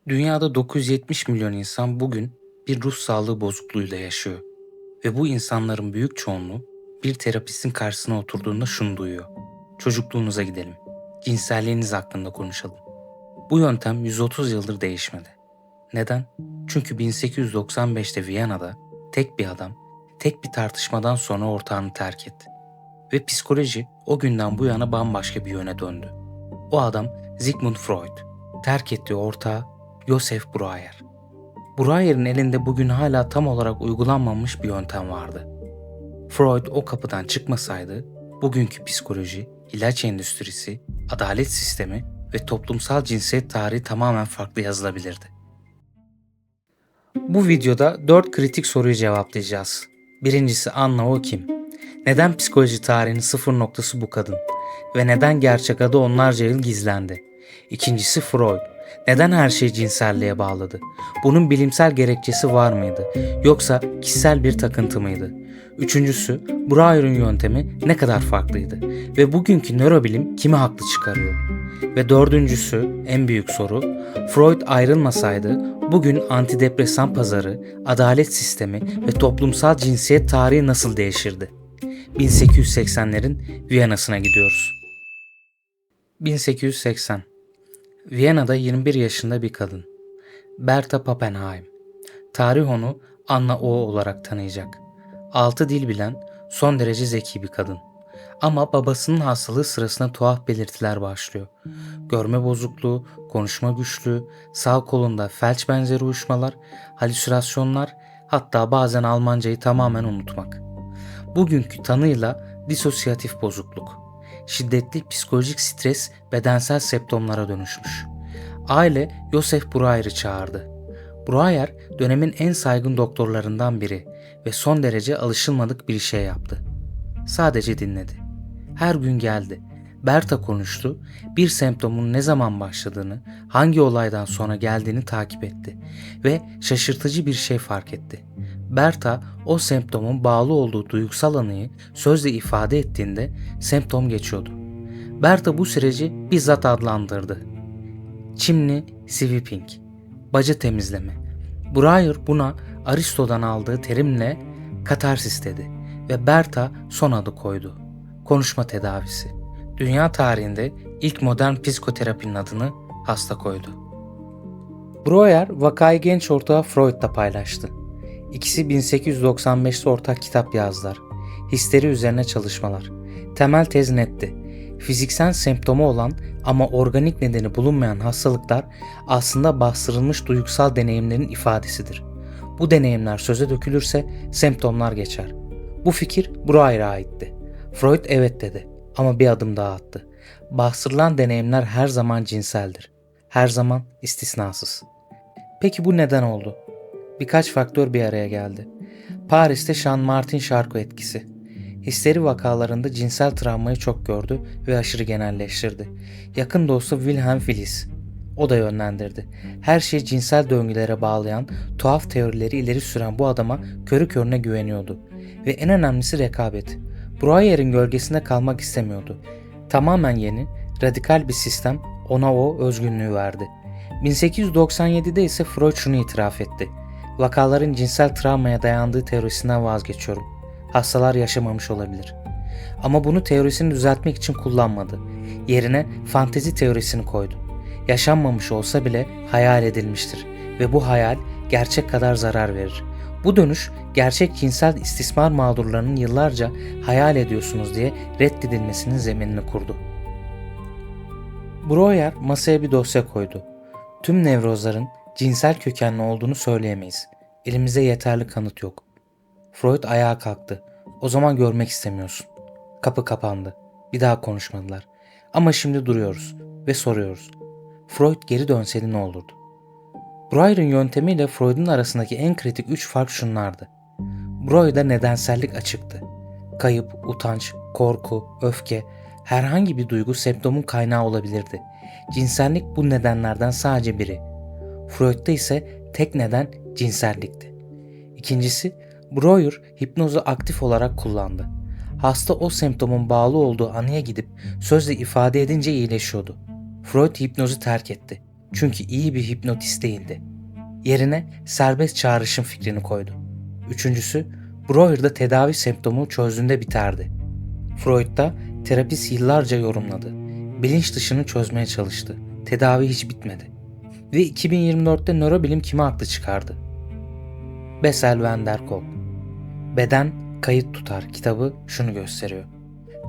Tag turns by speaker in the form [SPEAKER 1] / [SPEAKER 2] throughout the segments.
[SPEAKER 1] Dünyada 970 milyon insan bugün bir ruh sağlığı bozukluğuyla yaşıyor. Ve bu insanların büyük çoğunluğu bir terapistin karşısına oturduğunda şunu duyuyor. Çocukluğunuza gidelim. Cinselliğiniz hakkında konuşalım. Bu yöntem 130 yıldır değişmedi. Neden? Çünkü 1895'te Viyana'da tek bir adam, tek bir tartışmadan sonra ortağını terk etti. Ve psikoloji o günden bu yana bambaşka bir yöne döndü. O adam Sigmund Freud. Terk ettiği ortağı Joseph Breuer. Breuer'in elinde bugün hala tam olarak uygulanmamış bir yöntem vardı. Freud o kapıdan çıkmasaydı bugünkü psikoloji, ilaç endüstrisi, adalet sistemi ve toplumsal cinsiyet tarihi tamamen farklı yazılabilirdi. Bu videoda 4 kritik soruyu cevaplayacağız. Birincisi, Anna o kim? Neden psikoloji tarihinin sıfır noktası bu kadın? Ve neden gerçek adı onlarca yıl gizlendi? İkincisi, Freud. Neden her şeyi cinselliğe bağladı? Bunun bilimsel gerekçesi var mıydı? Yoksa kişisel bir takıntı mıydı? Üçüncüsü, Breuer'in yöntemi ne kadar farklıydı? Ve bugünkü nörobilim kimi haklı çıkarıyor? Ve dördüncüsü, en büyük soru, Freud ayrılmasaydı bugün antidepresan pazarı, adalet sistemi ve toplumsal cinsiyet tarihi nasıl değişirdi? 1880'lerin Viyana'sına gidiyoruz. 1880. Viyana'da 21 yaşında bir kadın. Berta Pappenheim. Tarih onu Anna O olarak tanıyacak. 6 dil bilen, son derece zeki bir kadın. Ama babasının hastalığı sırasında tuhaf belirtiler başlıyor. Görme bozukluğu, konuşma güçlüğü, sağ kolunda felç benzeri uyuşmalar, halüsinasyonlar, hatta bazen Almancayı tamamen unutmak. Bugünkü tanıyla disosyatif bozukluk. Şiddetli psikolojik stres bedensel semptomlara dönüşmüş. Aile Joseph Breuer'i çağırdı. Breuer dönemin en saygın doktorlarından biri ve son derece alışılmadık bir şey yaptı. Sadece dinledi. Her gün geldi. Berta konuştu, bir semptomun ne zaman başladığını, hangi olaydan sonra geldiğini takip etti ve şaşırtıcı bir şey fark etti. Berta o semptomun bağlı olduğu duygusal anıyı sözle ifade ettiğinde semptom geçiyordu. Berta bu süreci bizzat adlandırdı. Chimney sweeping, baca temizleme. Breuer buna Aristo'dan aldığı terimle katarsis dedi ve Berta son adı koydu. Konuşma tedavisi. Dünya tarihinde ilk modern psikoterapinin adını hasta koydu. Breuer vakayı genç ortağı Freud'la paylaştı. İkisi 1895'te ortak kitap yazdılar. Histeri üzerine çalışmalar. Temel tez netti. Fiziksel semptomu olan ama organik nedeni bulunmayan hastalıklar aslında bastırılmış duygusal deneyimlerin ifadesidir. Bu deneyimler söze dökülürse semptomlar geçer. Bu fikir Breuer'e aitti. Freud evet dedi ama bir adım daha attı. Bastırılan deneyimler her zaman cinseldir. Her zaman istisnasız. Peki bu neden oldu? Birkaç faktör bir araya geldi. Paris'te Jean Martin Charcot etkisi. Histeri vakalarında cinsel travmayı çok gördü ve aşırı genelleştirdi. Yakın dostu Wilhelm Willis. O da yönlendirdi. Her şeyi cinsel döngülere bağlayan, tuhaf teorileri ileri süren bu adama körü körüne güveniyordu. Ve en önemlisi rekabet. Breuer'in gölgesinde kalmak istemiyordu. Tamamen yeni, radikal bir sistem ona o özgünlüğü verdi. 1897'de ise Freud şunu itiraf etti. Vakaların cinsel travmaya dayandığı teorisinden vazgeçiyorum. Hastalar yaşamamış olabilir. Ama bunu teorisini düzeltmek için kullanmadı. Yerine fantezi teorisini koydu. Yaşanmamış olsa bile hayal edilmiştir ve bu hayal gerçek kadar zarar verir. Bu dönüş gerçek cinsel istismar mağdurlarının yıllarca hayal ediyorsunuz diye reddedilmesinin zeminini kurdu. Breuer masaya bir dosya koydu. Tüm nevrozların cinsel kökenli olduğunu söyleyemeyiz. Elimizde yeterli kanıt yok. Freud ayağa kalktı. O zaman görmek istemiyorsun. Kapı kapandı. Bir daha konuşmadılar. Ama şimdi duruyoruz ve soruyoruz. Freud geri dönseydi ne olurdu? Breuer'in yöntemiyle Freud'un arasındaki en kritik 3 fark şunlardı. Breuer'da nedensellik açıktı. Kayıp, utanç, korku, öfke, herhangi bir duygu semptomun kaynağı olabilirdi. Cinsellik bu nedenlerden sadece biri. Freud'da ise tek neden cinsellikti. İkincisi, Breuer hipnozu aktif olarak kullandı. Hasta o semptomun bağlı olduğu anıya gidip sözle ifade edince iyileşiyordu. Freud hipnozu terk etti. Çünkü iyi bir hipnotist değildi. Yerine serbest çağrışım fikrini koydu. Üçüncüsü, Breuer'da tedavi semptomu çözdüğünde biterdi. Freud'da terapist yıllarca yorumladı. Bilinç dışını çözmeye çalıştı. Tedavi hiç bitmedi. Ve 2024'te nörobilim kimi haklı çıkardı? Bessel van der Kolk. Beden kayıt tutar kitabı şunu gösteriyor.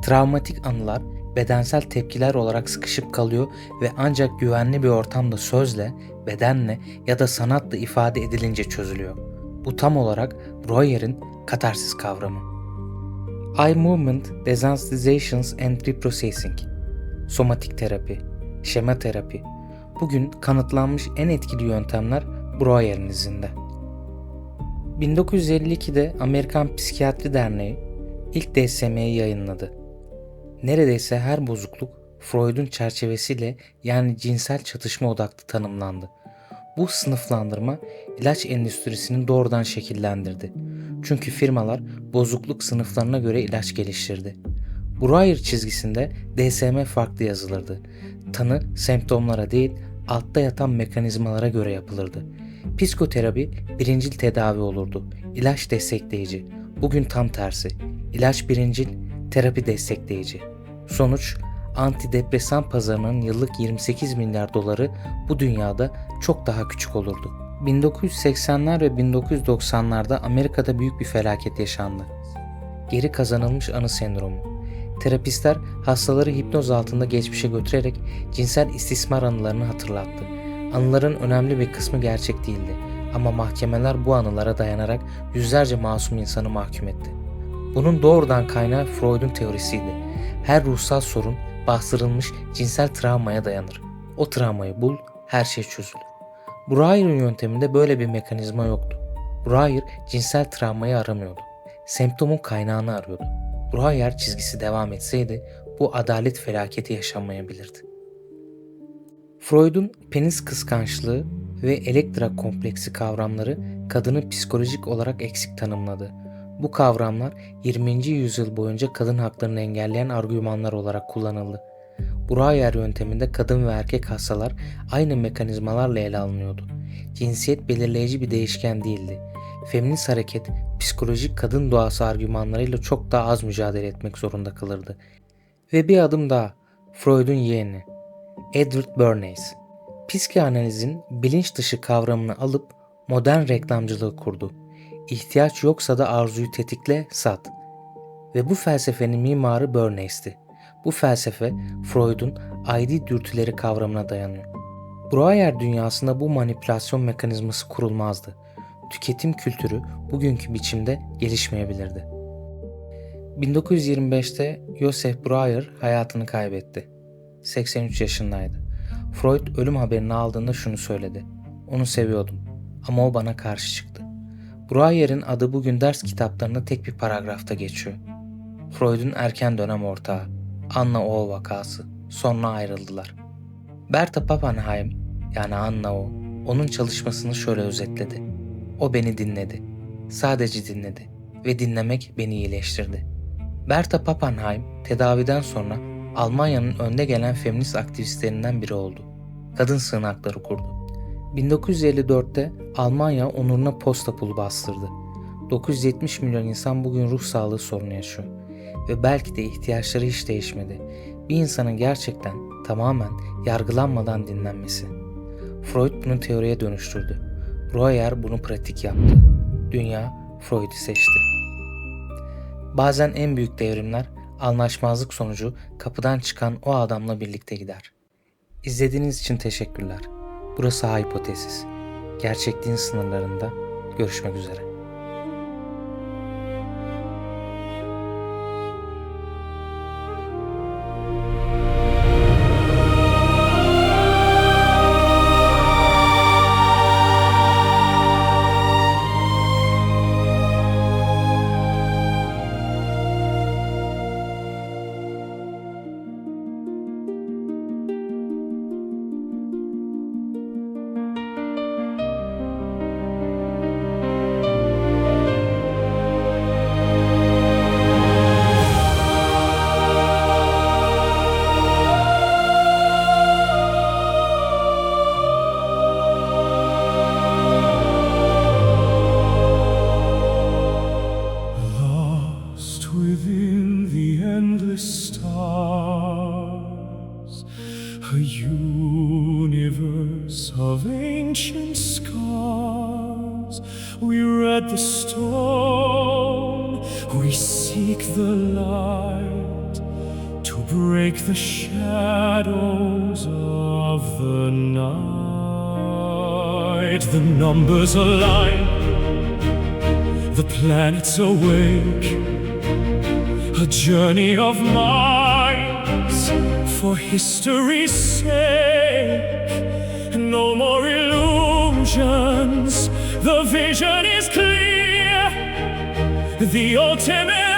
[SPEAKER 1] Travmatik anılar bedensel tepkiler olarak sıkışıp kalıyor ve ancak güvenli bir ortamda sözle, bedenle ya da sanatla ifade edilince çözülüyor. Bu tam olarak Breuer'in katarsis kavramı. Eye Movement Desensitizations and Reprocessing, somatik terapi, şema terapi, bugün kanıtlanmış en etkili yöntemler Breuer'in izinde. 1952'de Amerikan Psikiyatri Derneği ilk DSM'yi yayınladı. Neredeyse her bozukluk Freud'un çerçevesiyle yani cinsel çatışma odaklı tanımlandı. Bu sınıflandırma ilaç endüstrisini doğrudan şekillendirdi. Çünkü firmalar bozukluk sınıflarına göre ilaç geliştirdi. Breuer çizgisinde DSM farklı yazılırdı. Tanı semptomlara değil, altta yatan mekanizmalara göre yapılırdı. Psikoterapi birincil tedavi olurdu. İlaç destekleyici. Bugün tam tersi. İlaç birincil, terapi destekleyici. Sonuç, antidepresan pazarının yıllık 28 milyar doları bu dünyada çok daha küçük olurdu. 1980'ler ve 1990'larda Amerika'da büyük bir felaket yaşandı. Geri kazanılmış anı sendromu. Terapistler hastaları hipnoz altında geçmişe götürerek cinsel istismar anılarını hatırlattı. Anıların önemli bir kısmı gerçek değildi ama mahkemeler bu anılara dayanarak yüzlerce masum insanı mahkum etti. Bunun doğrudan kaynağı Freud'un teorisiydi. Her ruhsal sorun bastırılmış cinsel travmaya dayanır. O travmayı bul, her şey çözülür. Breuer'in yönteminde böyle bir mekanizma yoktu. Breuer cinsel travmayı aramıyordu. Semptomun kaynağını arıyordu. Breuer çizgisi devam etseydi bu adalet felaketi yaşanmayabilirdi. Freud'un penis kıskançlığı ve Elektra kompleksi kavramları kadını psikolojik olarak eksik tanımladı. Bu kavramlar 20. yüzyıl boyunca kadın haklarını engelleyen argümanlar olarak kullanıldı. Breuer yönteminde kadın ve erkek hastalar aynı mekanizmalarla ele alınıyordu. Cinsiyet belirleyici bir değişken değildi. Feminist hareket psikolojik kadın doğası argümanlarıyla çok daha az mücadele etmek zorunda kalırdı. Ve bir adım daha, Freud'un yeğeni Edward Bernays, psikanalizin bilinç dışı kavramını alıp modern reklamcılığı kurdu. İhtiyaç yoksa da arzuyu tetikle, sat. Ve bu felsefenin mimarı Bernays'ti. Bu felsefe Freud'un ID dürtüleri kavramına dayanıyor. Breuer dünyasında bu manipülasyon mekanizması kurulmazdı. Tüketim kültürü bugünkü biçimde gelişmeyebilirdi. 1925'te Joseph Breuer hayatını kaybetti. 83 yaşındaydı. Freud ölüm haberini aldığında şunu söyledi. Onu seviyordum ama o bana karşı çıktı. Breuer'in adı bugün ders kitaplarında tek bir paragrafta geçiyor. Freud'un erken dönem ortağı, Anna O vakası. Sonra ayrıldılar. Berta Pappenheim, yani Anna O, onun çalışmasını şöyle özetledi. O beni dinledi. Sadece dinledi. Ve dinlemek beni iyileştirdi. Berta Pappenheim tedaviden sonra Almanya'nın önde gelen feminist aktivistlerinden biri oldu. Kadın sığınakları kurdu. 1954'te Almanya onuruna posta pulu bastırdı. 970 milyon insan bugün ruh sağlığı sorunu yaşıyor. Ve belki de ihtiyaçları hiç değişmedi. Bir insanın gerçekten tamamen yargılanmadan dinlenmesi. Freud bunu teoriye dönüştürdü. Breuer bunu pratik yaptı. Dünya Freud'u seçti. Bazen en büyük devrimler anlaşmazlık sonucu kapıdan çıkan o adamla birlikte gider. İzlediğiniz için teşekkürler. Burası Hipotesis. Gerçekliğin sınırlarında görüşmek üzere.
[SPEAKER 2] within the endless stars, a universe of ancient scars. We read the stone, we seek the light to break the shadows of the night. The numbers align, the planets awake, a journey of minds for history's sake. No more illusions, the vision is clear, the ultimate